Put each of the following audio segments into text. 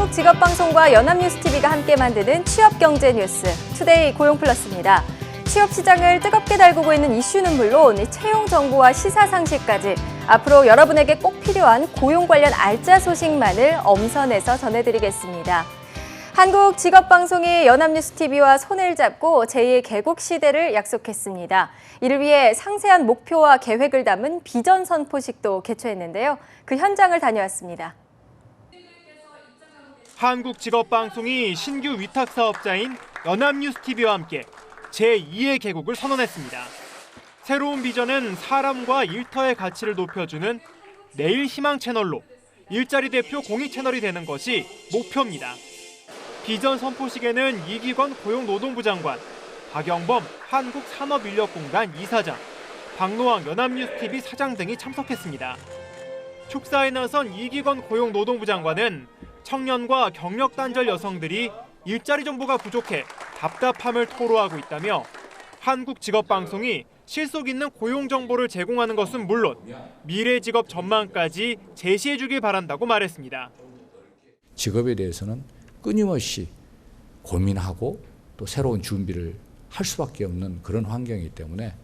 한국직업방송과 연합뉴스TV가 함께 만드는 취업경제 뉴스, 투데이 고용플러스입니다. 취업시장을 뜨겁게 달구고 있는 이슈는 물론 채용 정보와 시사 상식까지 앞으로 여러분에게 꼭 필요한 고용 관련 알짜 소식만을 엄선해서 전해드리겠습니다. 한국직업방송이 연합뉴스TV와 손을 잡고 제2의 개국 시대를 약속했습니다. 이를 위해 상세한 목표와 계획을 담은 비전 선포식도 개최했는데요. 그 현장을 다녀왔습니다. 한국직업방송이 신규 위탁 사업자인 연합뉴스TV와 함께 제2의 개국을 선언했습니다. 새로운 비전은 사람과 일터의 가치를 높여주는 내일 희망 채널로 일자리 대표 공익 채널이 되는 것이 목표입니다. 비전 선포식에는 이기권 고용노동부 장관, 박영범 한국산업인력공단 이사장, 박노왕 연합뉴스TV 사장 등이 참석했습니다. 축사에 나선 이기권 고용노동부 장관은 청년과 경력 단절 여성들이 일자리 정보가 부족해 답답함을 토로하고 있다며 한국직업방송이 실속 있는 고용 정보를 제공하는 것은 물론 미래 직업 전망까지 제시해 주길 바란다고 말했습니다. 직업에 대해서는 끊임없이 고민하고 또 새로운 준비를 할 수밖에 없는 그런 환경이기 때문에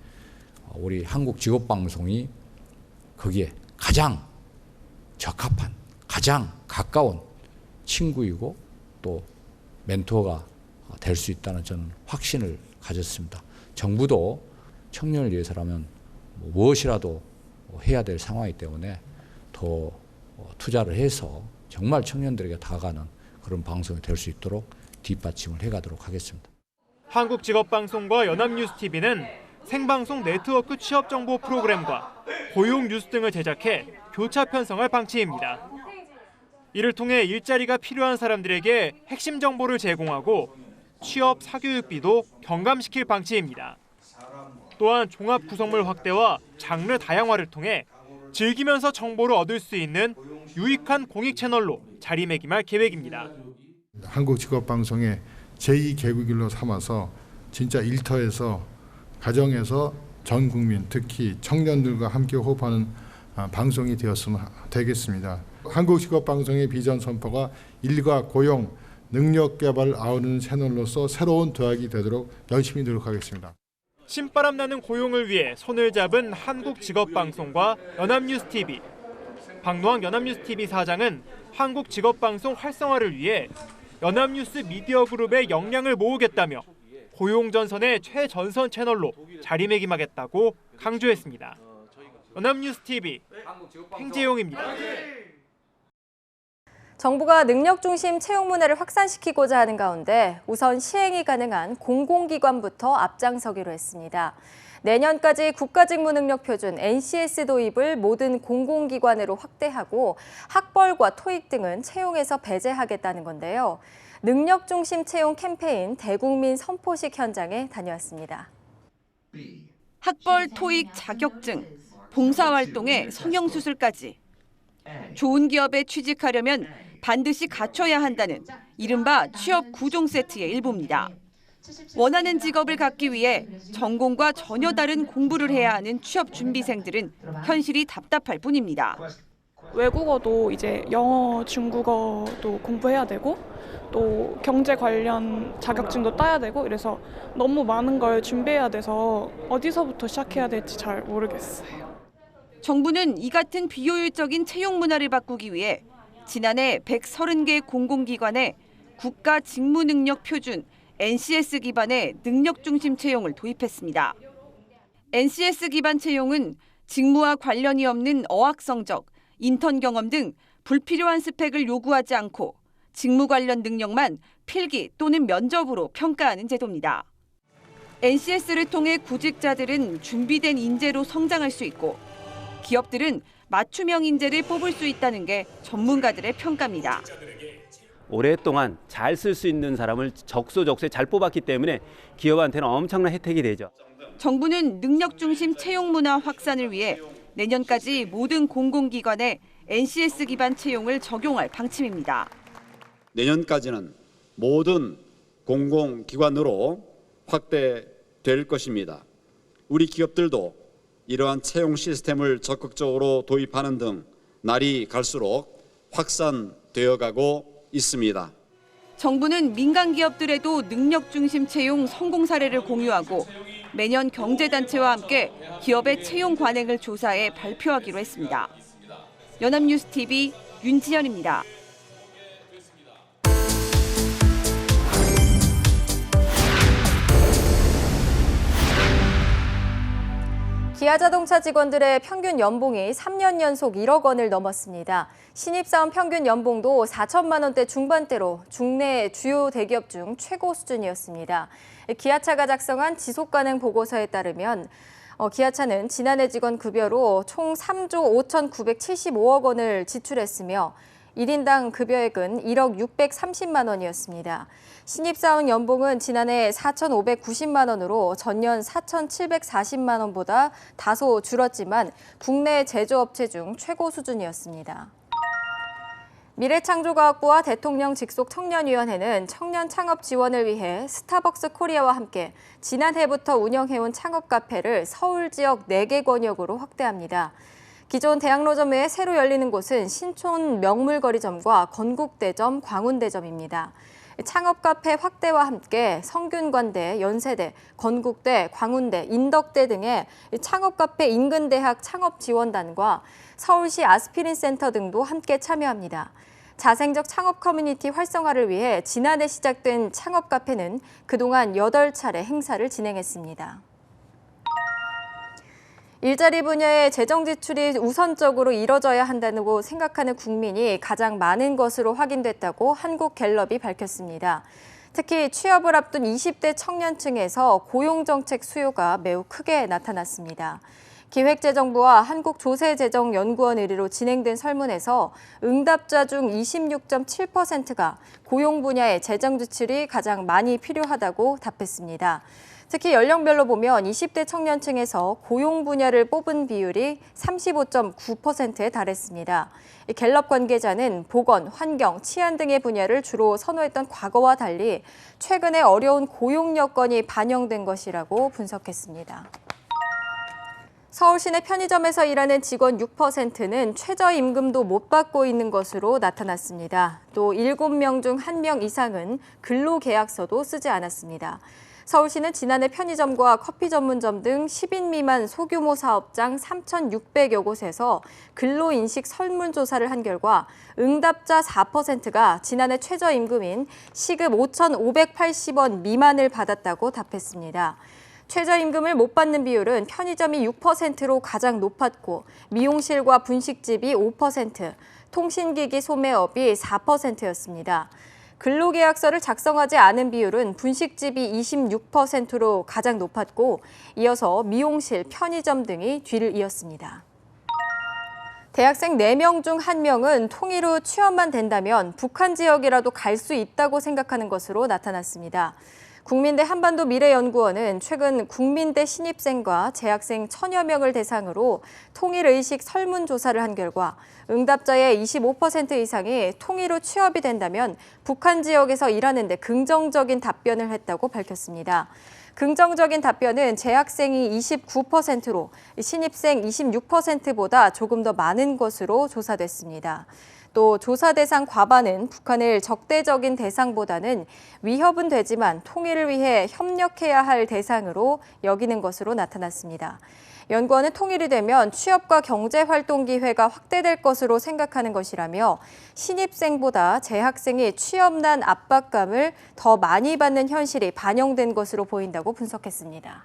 우리 한국직업방송이 거기에 가장 적합한, 가장 가까운 친구이고 또 멘토가 될 수 있다는 저는 확신을 가졌습니다. 정부도 청년을 위해서라면 무엇이라도 해야 될 상황이기 때문에 더 투자를 해서 정말 청년들에게 다가가는 그런 방송이 될 수 있도록 뒷받침을 해가도록 하겠습니다. 한국직업방송과 연합뉴스TV는 생방송 네트워크 취업정보 프로그램과 고용 뉴스 등을 제작해 교차 편성할 방침입니다. 이를 통해 일자리가 필요한 사람들에게 핵심 정보를 제공하고 취업 사교육비도 경감시킬 방침입니다. 또한 종합 구성물 확대와 장르 다양화를 통해 즐기면서 정보를 얻을 수 있는 유익한 공익 채널로 자리매김할 계획입니다. 한국직업방송의 제2개국일로 삼아서 진짜 일터에서 가정에서 전 국민 특히 청년들과 함께 호흡하는 방송이 되었으면 되겠습니다. 한국직업방송의 비전 선포가 일과 고용, 능력 개발을 아우르는 채널로서 새로운 도약이 되도록 열심히 노력하겠습니다. 신바람 나는 고용을 위해 손을 잡은 한국직업방송과 연합뉴스TV. 박노왕 연합뉴스TV 사장은 한국직업방송 활성화를 위해 연합뉴스 미디어그룹의 역량을 모으겠다며 고용전선의 최전선 채널로 자리매김하겠다고 강조했습니다. 연합뉴스TV 팽재용입니다. 정부가 능력 중심 채용 문화를 확산시키고자 하는 가운데 우선 시행이 가능한 공공기관부터 앞장서기로 했습니다. 내년까지 국가직무능력표준 NCS 도입을 모든 공공기관으로 확대하고 학벌과 토익 등은 채용에서 배제하겠다는 건데요. 능력 중심 채용 캠페인 대국민 선포식 현장에 다녀왔습니다. 학벌, 토익, 자격증, 봉사활동에 성형수술까지 좋은 기업에 취직하려면 반드시 갖춰야 한다는 이른바 취업 구종 세트의 일부입니다. 원하는 직업을 갖기 위해 전공과 전혀 다른 공부를 해야 하는 취업 준비생들은 현실이 답답할 뿐입니다. 외국어도 이제 영어, 중국어도 공부해야 되고 또 경제 관련 자격증도 따야 되고 이래서 너무 많은 걸 준비해야 돼서 어디서부터 시작해야 될지 잘 모르겠어요. 정부는 이 같은 비효율적인 채용 문화를 바꾸기 위해 지난해 130개 공공기관에 국가직무능력표준 NCS 기반의 능력 중심 채용을 도입했습니다. NCS 기반 채용은 직무와 관련이 없는 어학 성적, 인턴 경험 등 불필요한 스펙을 요구하지 않고 직무 관련 능력만 필기 또는 면접으로 평가하는 제도입니다. NCS를 통해 구직자들은 준비된 인재로 성장할 수 있고 기업들은 맞춤형 인재를 뽑을 수 있다는 게 전문가들의 평가입니다. 오랫동안 잘 쓸 수 있는 사람을 적소적소에 잘 뽑았기 때문에 기업한테는 엄청난 혜택이 되죠. 정부는 능력 중심 채용 문화 확산을 위해 내년까지 모든 공공기관에 NCS 기반 채용을 적용할 방침입니다. 내년까지는 모든 공공기관으로 확대될 것입니다. 우리 기업들도 이러한 채용 시스템을 적극적으로 도입하는 등 날이 갈수록 확산되어가고 있습니다. 정부는 민간 기업들에도 능력 중심 채용 성공 사례를 공유하고 매년 경제단체와 함께 기업의 채용 관행을 조사해 발표하기로 했습니다. 연합뉴스TV 윤지연입니다. 기아자동차 직원들의 평균 연봉이 3년 연속 1억 원을 넘었습니다. 신입사원 평균 연봉도 4천만 원대 중반대로 국내 주요 대기업 중 최고 수준이었습니다. 기아차가 작성한 지속가능 보고서에 따르면 기아차는 지난해 직원 급여로 총 3조 5,975억 원을 지출했으며 1인당 급여액은 1억 630만 원이었습니다. 신입사원 연봉은 지난해 4,590만 원으로 전년 4,740만 원보다 다소 줄었지만 국내 제조업체 중 최고 수준이었습니다. 미래창조과학부와 대통령 직속 청년위원회는 청년 창업 지원을 위해 스타벅스 코리아와 함께 지난해부터 운영해온 창업 카페를 서울 지역 4개 권역으로 확대합니다. 기존 대학로점 외에 새로 열리는 곳은 신촌 명물거리점과 건국대점, 광운대점입니다. 창업 카페 확대와 함께 성균관대, 연세대, 건국대, 광운대, 인덕대 등의 창업 카페 인근 대학 창업 지원단과 서울시 아스피린 센터 등도 함께 참여합니다. 자생적 창업 커뮤니티 활성화를 위해 지난해 시작된 창업 카페는 그동안 8차례 행사를 진행했습니다. 일자리 분야의 재정 지출이 우선적으로 이뤄져야 한다고 생각하는 국민이 가장 많은 것으로 확인됐다고 한국갤럽이 밝혔습니다. 특히 취업을 앞둔 20대 청년층에서 고용정책 수요가 매우 크게 나타났습니다. 기획재정부와 한국조세재정연구원 의뢰로 진행된 설문에서 응답자 중 26.7%가 고용 분야의 재정 지출이 가장 많이 필요하다고 답했습니다. 특히 연령별로 보면 20대 청년층에서 고용 분야를 뽑은 비율이 35.9%에 달했습니다. 갤럽 관계자는 보건, 환경, 치안 등의 분야를 주로 선호했던 과거와 달리 최근에 어려운 고용 여건이 반영된 것이라고 분석했습니다. 서울시내 편의점에서 일하는 직원 6%는 최저임금도 못 받고 있는 것으로 나타났습니다. 또 7명 중 1명 이상은 근로계약서도 쓰지 않았습니다. 서울시는 지난해 편의점과 커피 전문점 등 10인 미만 소규모 사업장 3,600여 곳에서 근로인식 설문조사를 한 결과 응답자 4%가 지난해 최저임금인 시급 5,580원 미만을 받았다고 답했습니다. 최저임금을 못 받는 비율은 편의점이 6%로 가장 높았고 미용실과 분식집이 5%, 통신기기 소매업이 4%였습니다. 근로계약서를 작성하지 않은 비율은 분식집이 26%로 가장 높았고 이어서 미용실, 편의점 등이 뒤를 이었습니다. 대학생 4명 중 1명은 통일 후 취업만 된다면 북한 지역이라도 갈 수 있다고 생각하는 것으로 나타났습니다. 국민대 한반도 미래연구원은 최근 국민대 신입생과 재학생 1,000여 명을 대상으로 통일의식 설문조사를 한 결과 응답자의 25% 이상이 통일 후 취업이 된다면 북한 지역에서 일하는 데 긍정적인 답변을 했다고 밝혔습니다. 긍정적인 답변은 재학생이 29%로 신입생 26%보다 조금 더 많은 것으로 조사됐습니다. 또 조사 대상 과반은 북한을 적대적인 대상보다는 위협은 되지만 통일을 위해 협력해야 할 대상으로 여기는 것으로 나타났습니다. 연구원은 통일이 되면 취업과 경제활동 기회가 확대될 것으로 생각하는 것이라며 신입생보다 재학생이 취업난 압박감을 더 많이 받는 현실이 반영된 것으로 보인다고 분석했습니다.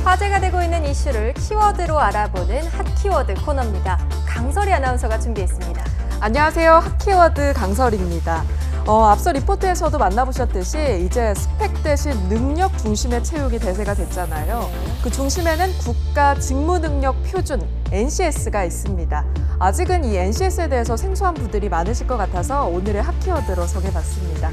화제가 되고 있는 이슈를 키워드로 알아보는 핫키워드 코너입니다. 강설이 아나운서가 준비했습니다. 안녕하세요. 핫키워드 강설입니다. 앞서 리포트에서도 만나보셨듯이 이제 스펙 대신 능력 중심의 채용이 대세가 됐잖아요. 그 중심에는 국가 직무능력 표준 NCS가 있습니다. 아직은 이 NCS에 대해서 생소한 분들이 많으실 것 같아서 오늘의 핫키워드로 정해봤습니다.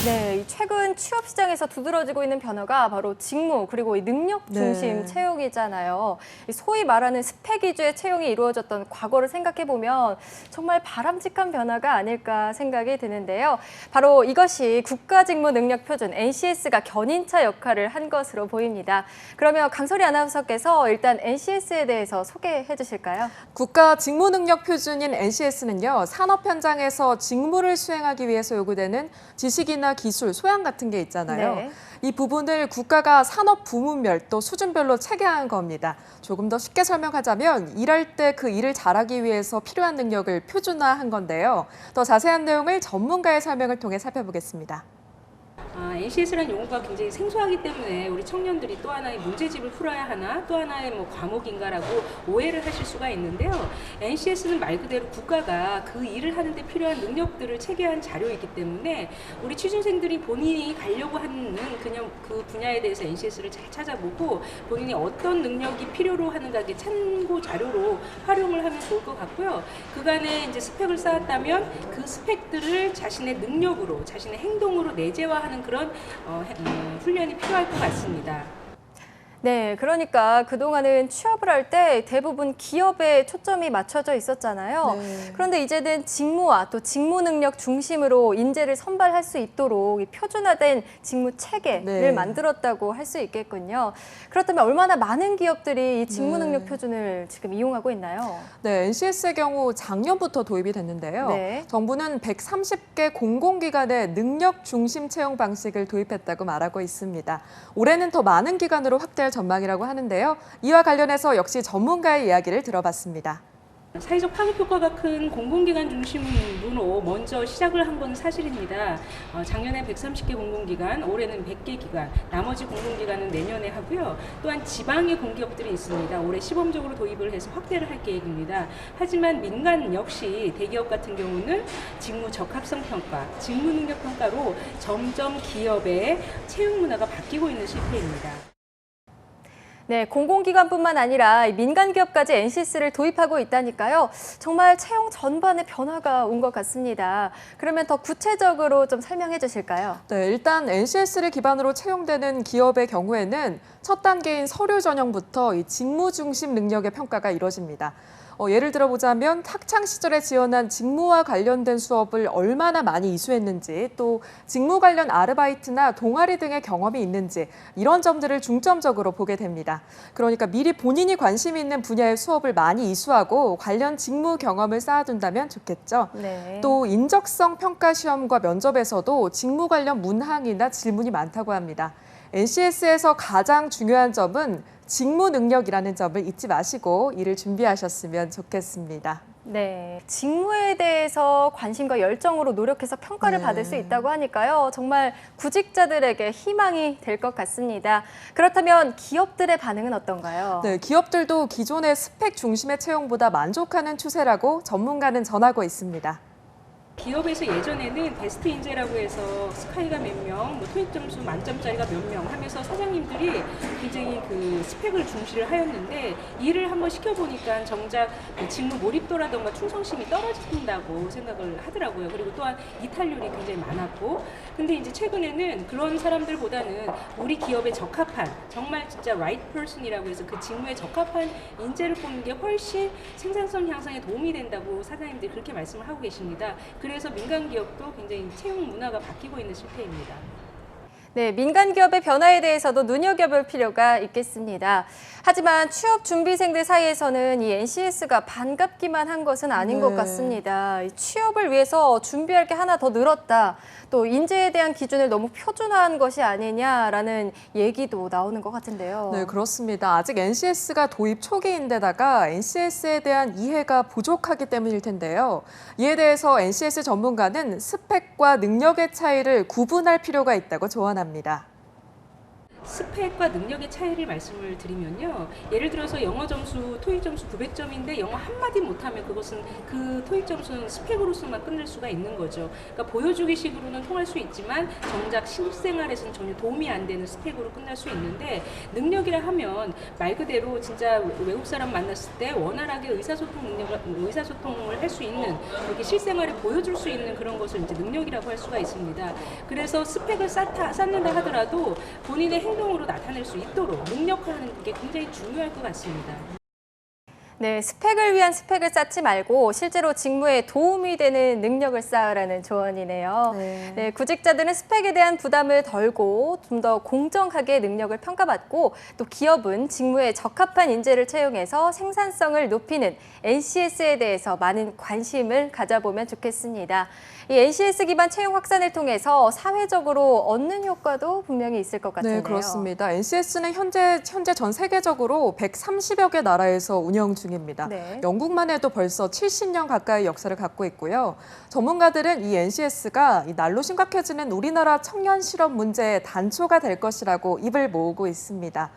네, 최근 취업 시장에서 두드러지고 있는 변화가 바로 직무 그리고 이 능력 중심 네. 채용이잖아요. 소위 말하는 스펙 위주의 채용이 이루어졌던 과거를 생각해 보면 정말 바람직한 변화가 아닐까 생각이 드는데요. 바로 이것이 국가직무능력표준 NCS가 견인차 역할을 한 것으로 보입니다. 그러면 강설희 아나운서께서 일단 NCS에 대해서 소개해 주실까요? 국가직무능력표준인 NCS는요, 산업 현장에서 직무를 수행하기 위해서 요구되는 지식이나 기술, 소양 같은 게 있잖아요. 네. 이 부분을 국가가 산업 부문별 또 수준별로 체계한 겁니다. 조금 더 쉽게 설명하자면 일할 때 그 일을 잘하기 위해서 필요한 능력을 표준화한 건데요. 더 자세한 내용을 전문가의 설명을 통해 살펴보겠습니다. NCS라는 용어가 굉장히 생소하기 때문에 우리 청년들이 또 하나의 문제집을 풀어야 하나, 또 하나의 과목인가라고 오해를 하실 수가 있는데요. NCS는 말 그대로 국가가 그 일을 하는데 필요한 능력들을 체계한 자료이기 때문에 우리 취준생들이 본인이 가려고 하는 그냥 그 분야에 대해서 NCS를 잘 찾아보고 본인이 어떤 능력이 필요로 하는가 참고 자료로 활용을 하면 좋을 것 같고요. 그간에 이제 스펙을 쌓았다면 그 스펙들을 자신의 능력으로, 자신의 행동으로 내재화하는 그런 훈련이 필요할 것 같습니다. 네, 그러니까 그동안은 취업을 할 때 대부분 기업에 초점이 맞춰져 있었잖아요. 네. 그런데 이제는 직무와 또 직무 능력 중심으로 인재를 선발할 수 있도록 이 표준화된 직무 체계를 네. 만들었다고 할 수 있겠군요. 그렇다면 얼마나 많은 기업들이 이 직무 능력 표준을 지금 이용하고 있나요? 네, NCS의 경우 작년부터 도입이 됐는데요. 네. 정부는 130개 공공기관에 능력 중심 채용 방식을 도입했다고 말하고 있습니다. 올해는 더 많은 기관으로 확대할 전망이라고 하는데요. 이와 관련해서 역시 전문가의 이야기를 들어봤습니다. 사회적 파급 효과가 큰 공공기관 중심으로 먼저 시작을 한 건 사실입니다. 작년에 130개 공공기관, 올해는 100개 기관, 나머지 공공기관은 내년에 하고요. 또한 지방의 공기업들이 있습니다. 올해 시범적으로 도입을 해서 확대를 할 계획입니다. 하지만 민간 역시 대기업 같은 경우는 직무 적합성 평가, 직무 능력 평가로 점점 기업의 채용 문화가 바뀌고 있는 실태입니다. 네, 공공기관뿐만 아니라 민간 기업까지 NCS를 도입하고 있다니까요. 정말 채용 전반에 변화가 온 것 같습니다. 그러면 더 구체적으로 좀 설명해 주실까요? 네, 일단 NCS를 기반으로 채용되는 기업의 경우에는 첫 단계인 서류 전형부터 이 직무 중심 능력의 평가가 이루어집니다. 예를 들어보자면 학창 시절에 지원한 직무와 관련된 수업을 얼마나 많이 이수했는지, 또 직무 관련 아르바이트나 동아리 등의 경험이 있는지 이런 점들을 중점적으로 보게 됩니다. 그러니까 미리 본인이 관심이 있는 분야의 수업을 많이 이수하고 관련 직무 경험을 쌓아둔다면 좋겠죠. 네. 또 인적성 평가 시험과 면접에서도 직무 관련 문항이나 질문이 많다고 합니다. NCS에서 가장 중요한 점은 직무 능력이라는 점을 잊지 마시고 이를 준비하셨으면 좋겠습니다. 네, 직무에 대해서 관심과 열정으로 노력해서 평가를 네. 받을 수 있다고 하니까요. 정말 구직자들에게 희망이 될 것 같습니다. 그렇다면 기업들의 반응은 어떤가요? 네, 기업들도 기존의 스펙 중심의 채용보다 만족하는 추세라고 전문가는 전하고 있습니다. 기업에서 예전에는 베스트 인재라고 해서 스카이가 몇 명, 토익 점수 만점짜리가 몇 명 하면서 사장님들이 굉장히 그 스펙을 중시를 하였는데 일을 한번 시켜보니까 정작 직무 몰입도라던가 충성심이 떨어진다고 생각을 하더라고요. 그리고 또한 이탈률이 굉장히 많았고, 근데 이제 최근에는 그런 사람들보다는 우리 기업에 적합한, 정말 진짜 right person이라고 해서 그 직무에 적합한 인재를 뽑는 게 훨씬 생산성 향상에 도움이 된다고 사장님들이 그렇게 말씀을 하고 계십니다. 그래서 민간 기업도 굉장히 채용 문화가 바뀌고 있는 실태입니다. 네, 민간 기업의 변화에 대해서도 눈여겨볼 필요가 있겠습니다. 하지만 취업 준비생들 사이에서는 이 NCS가 반갑기만 한 것은 아닌 것 같습니다. 이 취업을 위해서 준비할 게 하나 더 늘었다. 또 인재에 대한 기준을 너무 표준화한 것이 아니냐라는 얘기도 나오는 것 같은데요. 네, 그렇습니다. 아직 NCS가 도입 초기인데다가 NCS에 대한 이해가 부족하기 때문일 텐데요. 이에 대해서 NCS 전문가는 스펙과 능력의 차이를 구분할 필요가 있다고 조언합니다. 스펙과 능력의 차이를 말씀을 드리면요. 예를 들어서 영어 점수, 토익 점수 900점인데 영어 한마디 못하면 그것은 그 토익 점수는 스펙으로서만 끝낼 수가 있는 거죠. 그러니까 보여주기식으로는 통할 수 있지만 정작 실생활에서는 전혀 도움이 안 되는 스펙으로 끝날 수 있는데 능력이라 하면 말 그대로 진짜 외국 사람 만났을 때 원활하게 의사소통을 할 수 있는 이렇게 실생활에 보여줄 수 있는 그런 것을 이제 능력이라고 할 수가 있습니다. 그래서 스펙을 쌓는다 하더라도 본인의 행동으로 나타낼 수 있도록 능력화하는 게 굉장히 중요할 것 같습니다. 네, 스펙을 위한 스펙을 쌓지 말고 실제로 직무에 도움이 되는 능력을 쌓으라는 조언이네요. 네, 구직자들은 스펙에 대한 부담을 덜고 좀 더 공정하게 능력을 평가받고 또 기업은 직무에 적합한 인재를 채용해서 생산성을 높이는 NCS에 대해서 많은 관심을 가져보면 좋겠습니다. 이 NCS 기반 채용 확산을 통해서 사회적으로 얻는 효과도 분명히 있을 것 같은데요. 네, 그렇습니다. NCS는 현재 전 세계적으로 130여 개 나라에서 운영 중입니다. 네. 영국만 해도 벌써 70년 가까이 역사를 갖고 있고요. 전문가들은 이 NCS가 날로 심각해지는 우리나라 청년 실업 문제의 단초가 될 것이라고 입을 모으고 있습니다.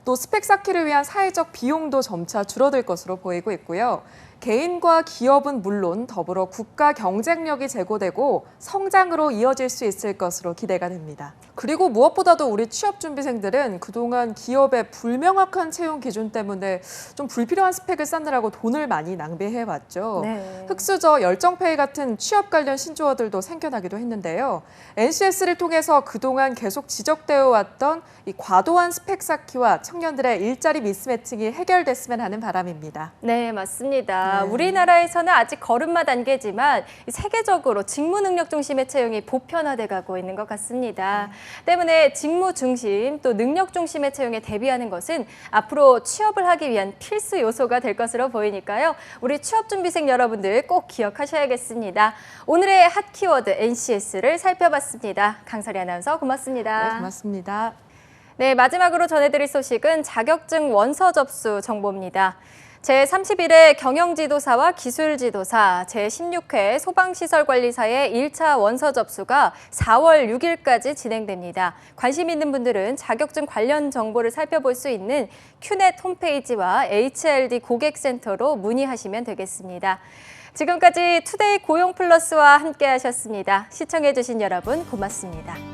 또 스펙 쌓기를 위한 사회적 비용도 점차 줄어들 것으로 보이고 있고요. 개인과 기업은 물론 더불어 국가 경쟁력이 제고되고 성장으로 이어질 수 있을 것으로 기대가 됩니다. 그리고 무엇보다도 우리 취업준비생들은 그동안 기업의 불명확한 채용 기준 때문에 좀 불필요한 스펙을 쌓느라고 돈을 많이 낭비해왔죠. 네. 흑수저, 열정페이 같은 취업 관련 신조어들도 생겨나기도 했는데요. NCS를 통해서 그동안 계속 지적되어 왔던 이 과도한 스펙 쌓기와 청년들의 일자리 미스매칭이 해결됐으면 하는 바람입니다. 네, 맞습니다. 네. 우리나라에서는 아직 걸음마 단계지만 세계적으로 직무 능력 중심의 채용이 보편화돼 가고 있는 것 같습니다. 때문에 직무 중심 또 능력 중심의 채용에 대비하는 것은 앞으로 취업을 하기 위한 필수 요소가 될 것으로 보이니까요. 우리 취업 준비생 여러분들 꼭 기억하셔야겠습니다. 오늘의 핫 키워드 NCS를 살펴봤습니다. 강설희 아나운서 고맙습니다. 네, 고맙습니다. 네, 마지막으로 전해드릴 소식은 자격증 원서 접수 정보입니다. 제31회 경영지도사와 기술지도사, 제16회 소방시설관리사의 1차 원서 접수가 4월 6일까지 진행됩니다. 관심 있는 분들은 자격증 관련 정보를 살펴볼 수 있는 큐넷 홈페이지와 HRD 고객센터로 문의하시면 되겠습니다. 지금까지 투데이 고용플러스와 함께 하셨습니다. 시청해주신 여러분 고맙습니다.